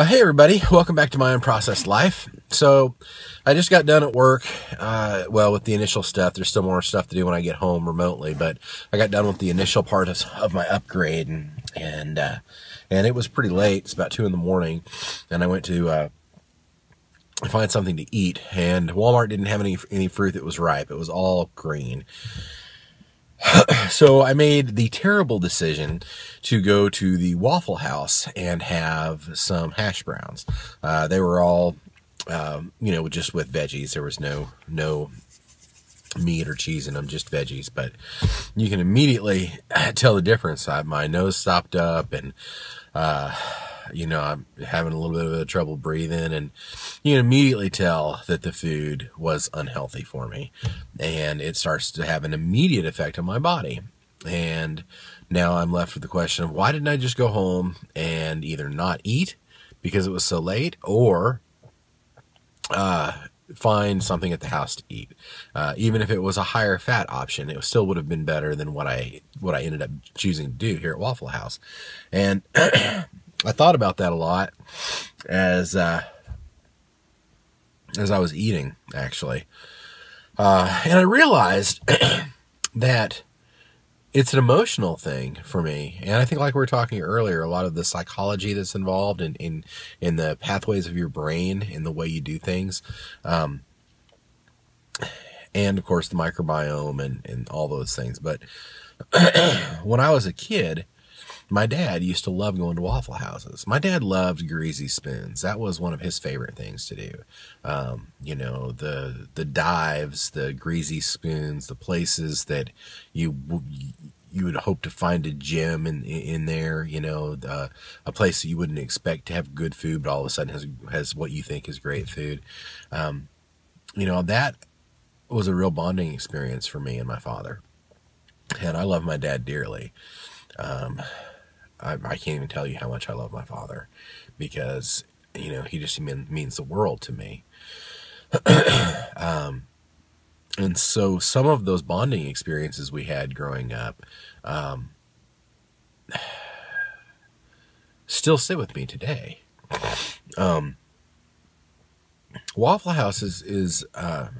Hey everybody, welcome back to my Unprocessed life. So I just got done at work, well, with the initial stuff. There's still more stuff to do when I get home remotely, but I got done with the initial part of my upgrade, and it was pretty late. It's about 2 in the morning, and I went to find something to eat, and Walmart didn't have any fruit that was ripe. It was all green. So I made the terrible decision to go to the Waffle House and have some hash browns. They were all, just with veggies. There was no meat or cheese in them, just veggies. But you can immediately tell the difference. My nose stopped up, and I'm having a little bit of trouble breathing, and you can immediately tell that the food was unhealthy for me, and it starts to have an immediate effect on my body. And now I'm left with the question of, why didn't I just go home and either not eat because it was so late, or find something at the house to eat? Even if it was a higher fat option, it still would have been better than what I ended up choosing to do here at Waffle House. And I thought about that a lot as I was eating, actually. And I realized that it's an emotional thing for me. And I think, like we were talking earlier, a lot of the psychology that's involved in the pathways of your brain, in the way you do things. And of course the microbiome and all those things. But when I was a kid, my dad used to love going to Waffle Houses. My dad loved greasy spoons. That was one of his favorite things to do. The dives, the greasy spoons, the places that you would hope to find a gem in there. A place that you wouldn't expect to have good food, but all of a sudden has what you think is great food. That was a real bonding experience for me and my father. And I love my dad dearly. I can't even tell you how much I love my father, because, he just means the world to me. And so some of those bonding experiences we had growing up, still sit with me today. Waffle House is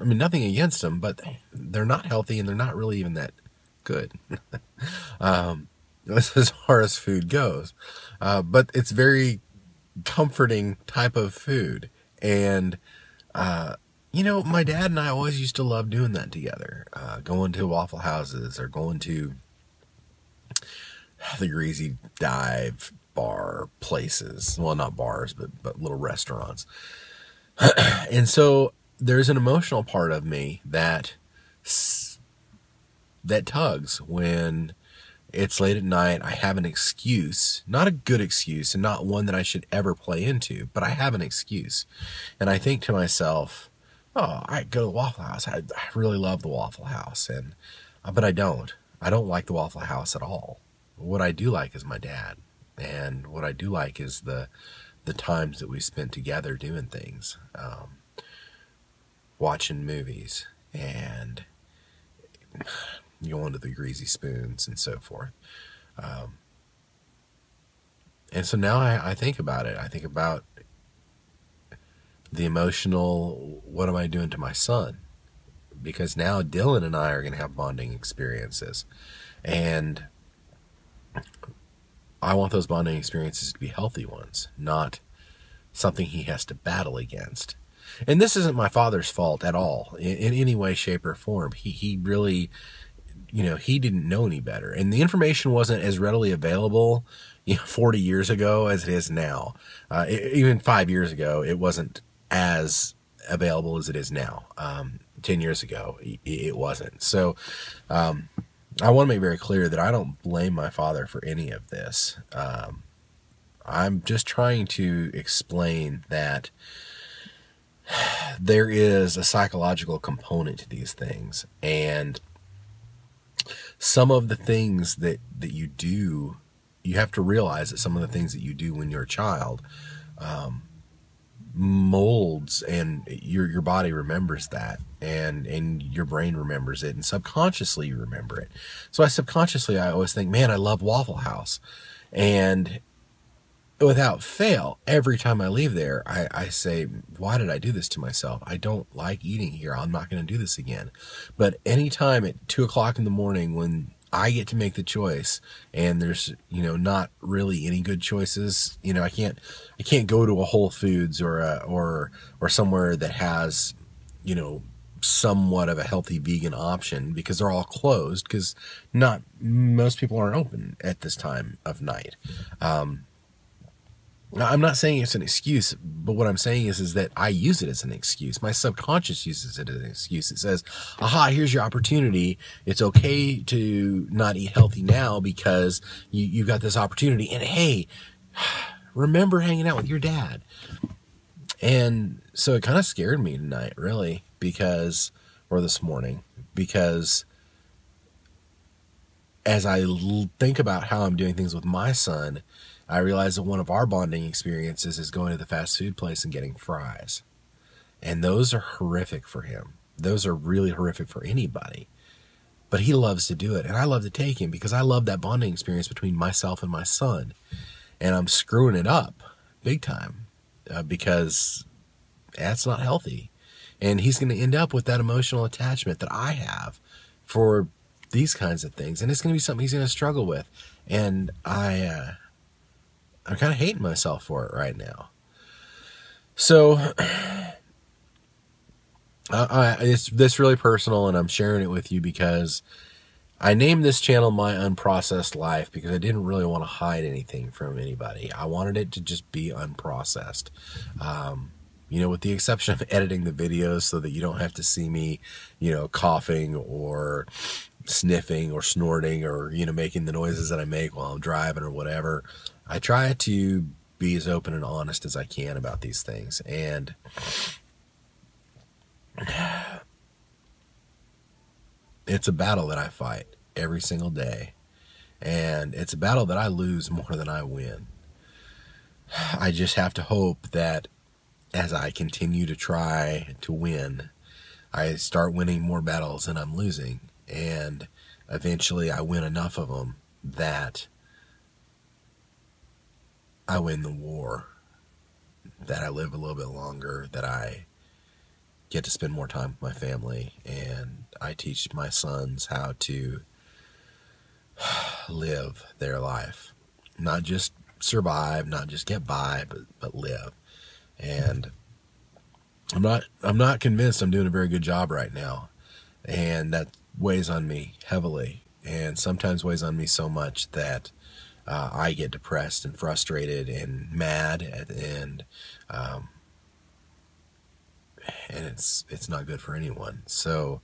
nothing against them, but they're not healthy, and they're not really even that good. As far as food goes. But it's very comforting type of food. And, my dad and I always used to love doing that together. Going to Waffle Houses, or going to the greasy dive bar places. Well, not bars, but little restaurants. And so there's an emotional part of me that tugs when it's late at night. I have an excuse, not a good excuse, and not one that I should ever play into, but I have an excuse. And I think to myself, oh, I go to the Waffle House. I really love the Waffle House. But I don't like the Waffle House at all. What I do like is my dad. And what I do like is the times that we spent together doing things, watching movies, and going to the greasy spoons and so forth. And so now I think about it. I think about the emotional, what am I doing to my son? Because now Dylan and I are going to have bonding experiences. And I want those bonding experiences to be healthy ones, not something he has to battle against. And this isn't my father's fault at all, in any way, shape, or form. He really, he didn't know any better. And the information wasn't as readily available, 40 years ago as it is now. Even 5 years ago, it wasn't as available as it is now. 10 years ago, it wasn't. So I want to make very clear that I don't blame my father for any of this. I'm just trying to explain that there is a psychological component to these things. And some of the things that you do, you have to realize that some of the things that you do when you're a child molds, and your body remembers that, and your brain remembers it, and subconsciously you remember it. So I always think, man, I love Waffle House. And without fail, every time I leave there, I say, why did I do this to myself? I don't like eating here. I'm not going to do this again. But anytime at 2 o'clock in the morning when I get to make the choice and there's, not really any good choices, I can't go to a Whole Foods or somewhere that has, somewhat of a healthy vegan option because they're all closed because not most people aren't open at this time of night. Now, I'm not saying it's an excuse, but what I'm saying is that I use it as an excuse. My subconscious uses it as an excuse. It says, aha, here's your opportunity. It's okay to not eat healthy now because you've got this opportunity. And hey, remember hanging out with your dad. And so it kind of scared me tonight, really, or this morning, because as I think about how I'm doing things with my son, I realize that one of our bonding experiences is going to the fast food place and getting fries. And those are horrific for him. Those are really horrific for anybody. But he loves to do it. And I love to take him because I love that bonding experience between myself and my son. And I'm screwing it up big time because that's not healthy. And he's going to end up with that emotional attachment that I have for these kinds of things. And it's going to be something he's going to struggle with. And I'm kind of hating myself for it right now. So it's this really personal, and I'm sharing it with you because I named this channel My Unprocessed Life because I didn't really want to hide anything from anybody. I wanted it to just be unprocessed. With the exception of editing the videos so that you don't have to see me, coughing or sniffing or snorting or, making the noises that I make while I'm driving or whatever. I try to be as open and honest as I can about these things. And it's a battle that I fight every single day. And it's a battle that I lose more than I win. I just have to hope that as I continue to try to win, I start winning more battles than I'm losing. And eventually I win enough of them that I win the war, that I live a little bit longer, that I get to spend more time with my family, and I teach my sons how to live their life. Not just survive, not just get by, but live. And I'm not convinced I'm doing a very good job right now. And that weighs on me heavily, and sometimes weighs on me so much that I get depressed and frustrated and mad, and it's not good for anyone. So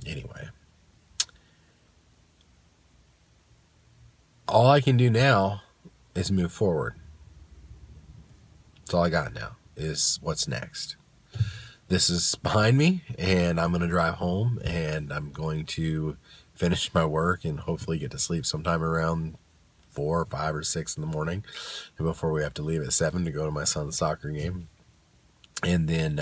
anyway, all I can do now is move forward. That's all I got now is what's next. This is behind me, and I'm going to drive home, and I'm going to finish my work and hopefully get to sleep sometime around 4 or 5 or 6 in the morning before we have to leave at 7 to go to my son's soccer game. And then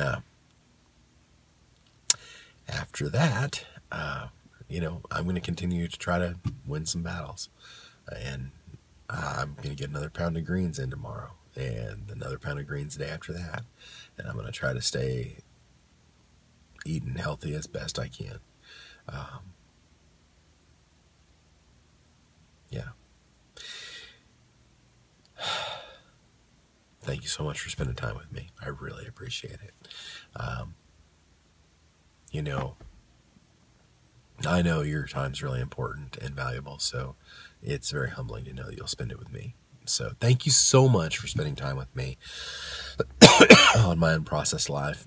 after that, I'm going to continue to try to win some battles. And I'm going to get another pound of greens in tomorrow, and another pound of greens the day after that. And I'm going to try to stay eating healthy as best I can. Yeah. Thank you so much for spending time with me. I really appreciate it. I know your time's really important and valuable, so it's very humbling to know that you'll spend it with me. So thank you so much for spending time with me on My Unprocessed Life.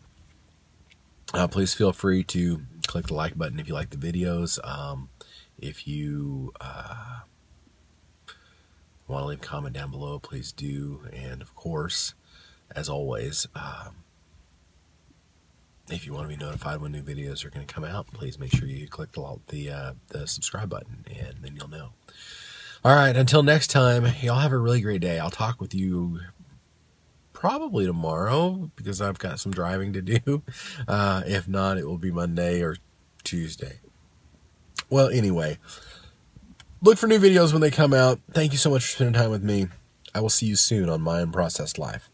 Please feel free to click the like button if you like the videos. If you want to leave a comment down below, please do. And of course, as always, if you want to be notified when new videos are going to come out, please make sure you click the subscribe button, and then you'll know. All right, until next time, y'all have a really great day. I'll talk with you probably tomorrow because I've got some driving to do. If not, it will be Monday or Tuesday. Well, anyway, Look for new videos when they come out. Thank you so much for spending time with me. I will see you soon on My Unprocessed Life.